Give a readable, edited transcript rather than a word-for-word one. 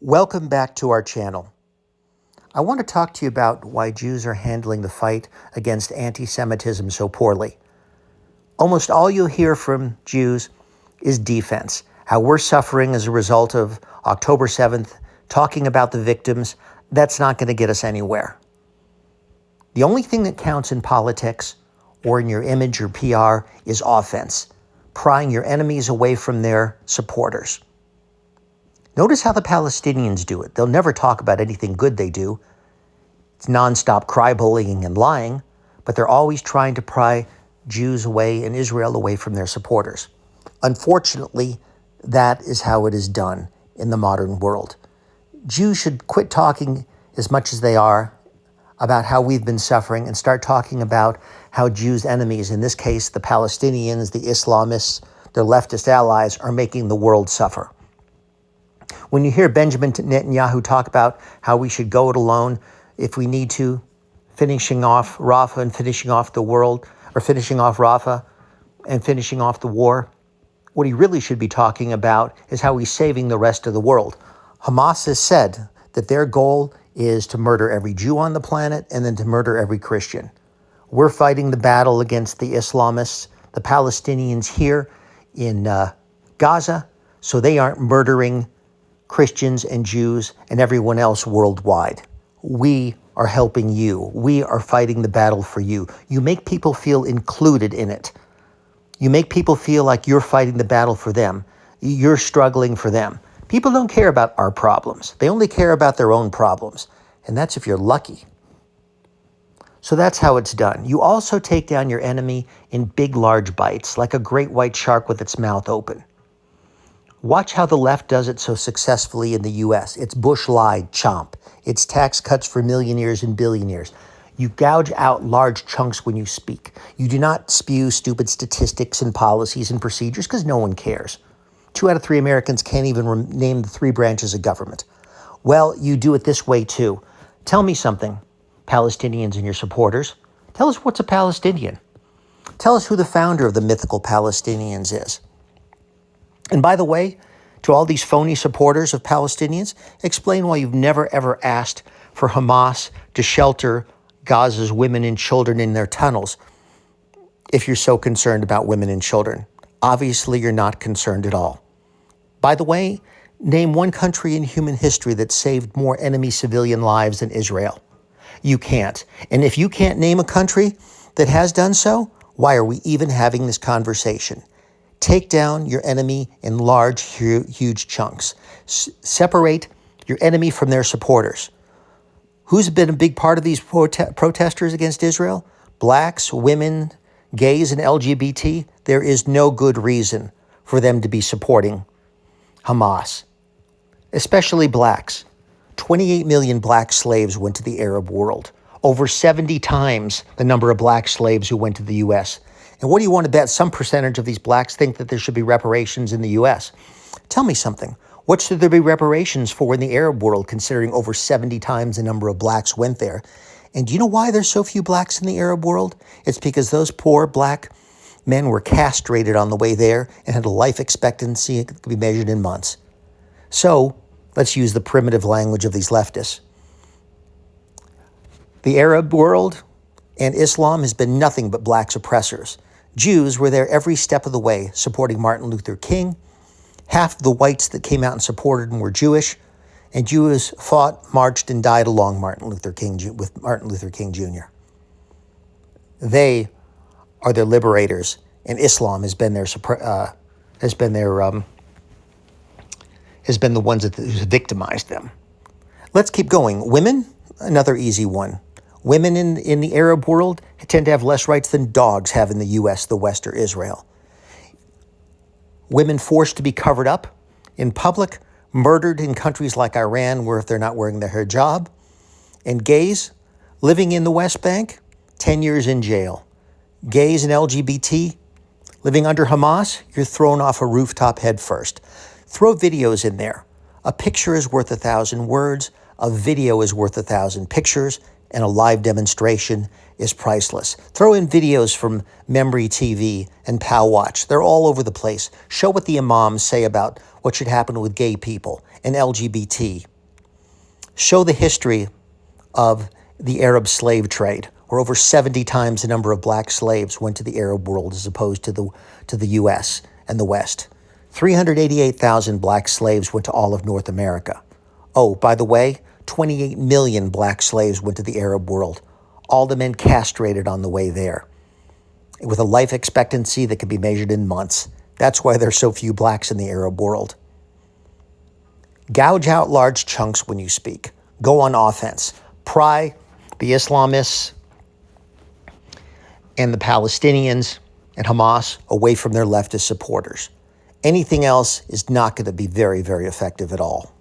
Welcome back to our channel. I want to talk to you about why Jews are handling the fight against anti-Semitism so poorly. Almost all you'll hear from Jews is defense, how we're suffering as a result of October 7th, talking about the victims. That's not going to get us anywhere. The only thing that counts in politics or in your image or PR is offense, prying your enemies away from their supporters. Notice how the Palestinians do it. They'll never talk about anything good they do. It's nonstop cry-bullying and lying, but they're always trying to pry Jews away and Israel away from their supporters. Unfortunately, that is how it is done in the modern world. Jews should quit talking as much as they are about how we've been suffering and start talking about how Jews' enemies, in this case, the Palestinians, the Islamists, their leftist allies, are making the world suffer. When you hear Benjamin Netanyahu talk about how we should go it alone if we need to, finishing off Rafah and finishing off the world, or finishing off Rafah and finishing off the war, what he really should be talking about is how he's saving the rest of the world. Hamas has said that their goal is to murder every Jew on the planet and then to murder every Christian. We're fighting the battle against the Islamists, the Palestinians here in Gaza, so they aren't murdering Christians and Jews and everyone else worldwide. We are helping you. We are fighting the battle for you. You make people feel included in it. You make people feel like you're fighting the battle for them. You're struggling for them. People don't care about our problems. They only care about their own problems. And that's if you're lucky. So that's how it's done. You also take down your enemy in big, large bites, like a great white shark with its mouth open. Watch how the left does it so successfully in the U.S. It's Bush lied, chomp. It's tax cuts for millionaires and billionaires. You gouge out large chunks when you speak. You do not spew stupid statistics and policies and procedures because no one cares. 2 out of 3 Americans can't even name the 3 branches of government. Well, you do it this way too. Tell me something, Palestinians and your supporters. Tell us what's a Palestinian. Tell us who the founder of the mythical Palestinians is. And by the way, to all these phony supporters of Palestinians, explain why you've never ever asked for Hamas to shelter Gaza's women and children in their tunnels if you're so concerned about women and children. Obviously, you're not concerned at all. By the way, name one country in human history that saved more enemy civilian lives than Israel. You can't. And if you can't name a country that has done so, why are we even having this conversation? Take down your enemy in large, huge chunks. Separate your enemy from their supporters. Who's been a big part of these protesters against Israel? Blacks, women, gays, and LGBT. There is no good reason for them to be supporting Hamas, especially blacks. 28 million black slaves went to the Arab world, over 70 times the number of black slaves who went to the U.S. And what do you want to bet? Some percentage of these blacks think that there should be reparations in the U.S. Tell me something. What should there be reparations for in the Arab world, considering over 70 times the number of blacks went there? And do you know why there's so few blacks in the Arab world? It's because those poor black men were castrated on the way there and had a life expectancy that could be measured in months. So let's use the primitive language of these leftists. The Arab world and Islam has been nothing but blacks oppressors. Jews were there every step of the way, supporting Martin Luther King. Half of the whites that came out and supported him were Jewish, and Jews fought, marched, and died along with Martin Luther King Jr. They are their liberators, and Islam has been the ones that victimized them. Let's keep going. Women, another easy one. Women in the Arab world tend to have less rights than dogs have in the U.S., the West, or Israel. Women forced to be covered up in public, murdered in countries like Iran, where if they're not wearing their hijab. And gays living in the West Bank, 10 years in jail. Gays and LGBT living under Hamas, you're thrown off a rooftop head first. Throw videos in there. A picture is worth 1,000 words. A video is worth 1,000 pictures. And a live demonstration is priceless. Throw in videos from Memory TV and Pal Watch. They're all over the place. Show what the imams say about what should happen with gay people and LGBT Show the history of the Arab slave trade, where over 70 times the number of black slaves went to the Arab world as opposed to the U.S. and the West. 388,000 black slaves went to all of North America. Oh, by the way, 28 million black slaves went to the Arab world, all the men castrated on the way there, with a life expectancy that can be measured in months. That's why there's so few blacks in the Arab world. Gouge out large chunks when you speak. Go on offense. Pry the Islamists and the Palestinians and Hamas away from their leftist supporters. Anything else is not going to be very, very effective at all.